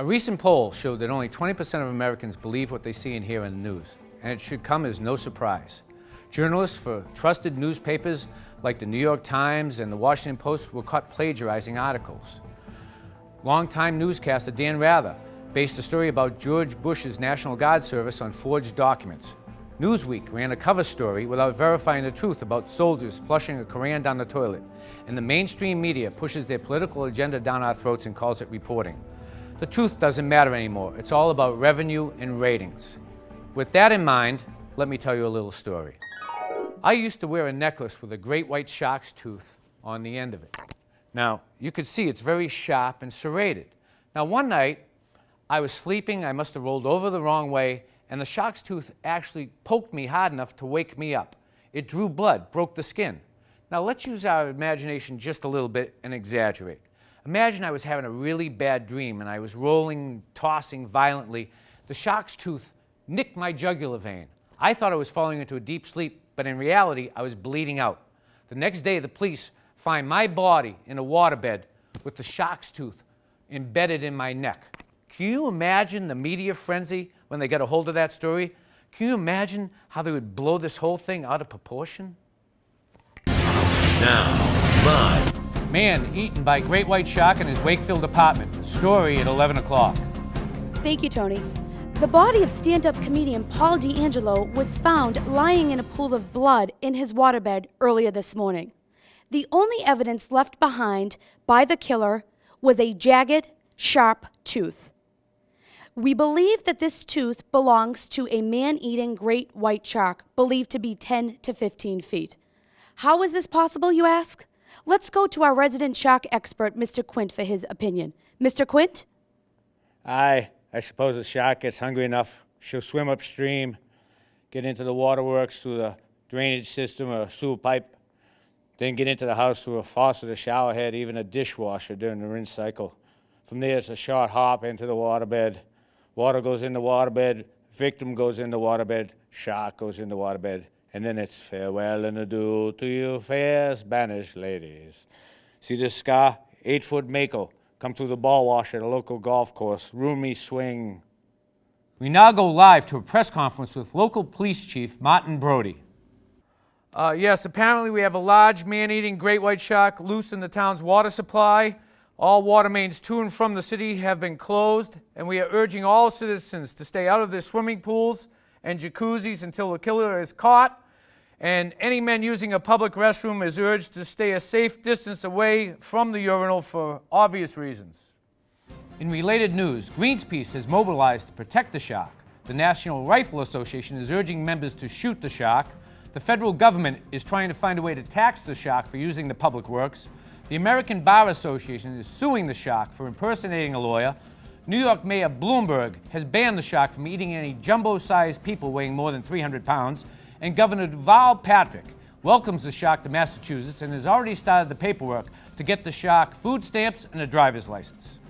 A recent poll showed that only 20% of Americans believe what they see and hear in the news, and it should come as no surprise. Journalists for trusted newspapers like the New York Times and the Washington Post were caught plagiarizing articles. Longtime newscaster Dan Rather based a story about George Bush's National Guard service on forged documents. Newsweek ran a cover story without verifying the truth about soldiers flushing a Koran down the toilet, and the mainstream media pushes their political agenda down our throats and calls it reporting. The truth doesn't matter anymore. It's all about revenue and ratings. With that in mind, let me tell you a little story. I used to wear a necklace with a great white shark's tooth on the end of it. Now, you could see it's very sharp and serrated. Now, one night, I was sleeping, I must have rolled over the wrong way, and the shark's tooth actually poked me hard enough to wake me up. It drew blood, broke the skin. Now, let's use our imagination just a little bit and exaggerate. Imagine I was having a really bad dream and I was rolling, tossing violently. The shark's tooth nicked my jugular vein. I thought I was falling into a deep sleep, but in reality, I was bleeding out. The next day, the police find my body in a waterbed with the shark's tooth embedded in my neck. Can you imagine the media frenzy when they got a hold of that story? Can you imagine how they would blow this whole thing out of proportion? Now, live. Man eaten by great white shark in his Wakefield apartment. Story at 11 o'clock. Thank you, Tony. The body of stand-up comedian Paul D'Angelo was found lying in a pool of blood in his waterbed earlier this morning. The only evidence left behind by the killer was a jagged, sharp tooth. We believe that this tooth belongs to a man-eating great white shark, believed to be 10 to 15 feet. How is this possible, you ask? Let's go to our resident shark expert, Mr. Quint, for his opinion. Mr. Quint? I suppose the shark gets hungry enough, she'll swim upstream, get into the waterworks through the drainage system or sewer pipe, then get into the house through a faucet, a shower head, even a dishwasher during the rinse cycle. From there, it's a short hop into the waterbed. Water goes in the waterbed, victim goes in the waterbed, shark goes in the waterbed, and then it's farewell and adieu to you fair Spanish ladies. See this scar? 8-foot mako. Come through the ball wash at a local golf course. Roomy swing. We now go live to a press conference with local police chief Martin Brody. Yes, apparently we have a large man-eating great white shark loose in the town's water supply. All water mains to and from the city have been closed, and we are urging all citizens to stay out of their swimming pools and jacuzzis until the killer is caught. And any men using a public restroom is urged to stay a safe distance away from the urinal for obvious reasons. In related news, Greenpeace has mobilized to protect the shark. The National Rifle Association is urging members to shoot the shark. The federal government is trying to find a way to tax the shark for using the public works. The American Bar Association is suing the shark for impersonating a lawyer. New York Mayor Bloomberg has banned the shark from eating any jumbo-sized people weighing more than 300 pounds. And Governor Deval Patrick welcomes the shark to Massachusetts and has already started the paperwork to get the shark food stamps and a driver's license.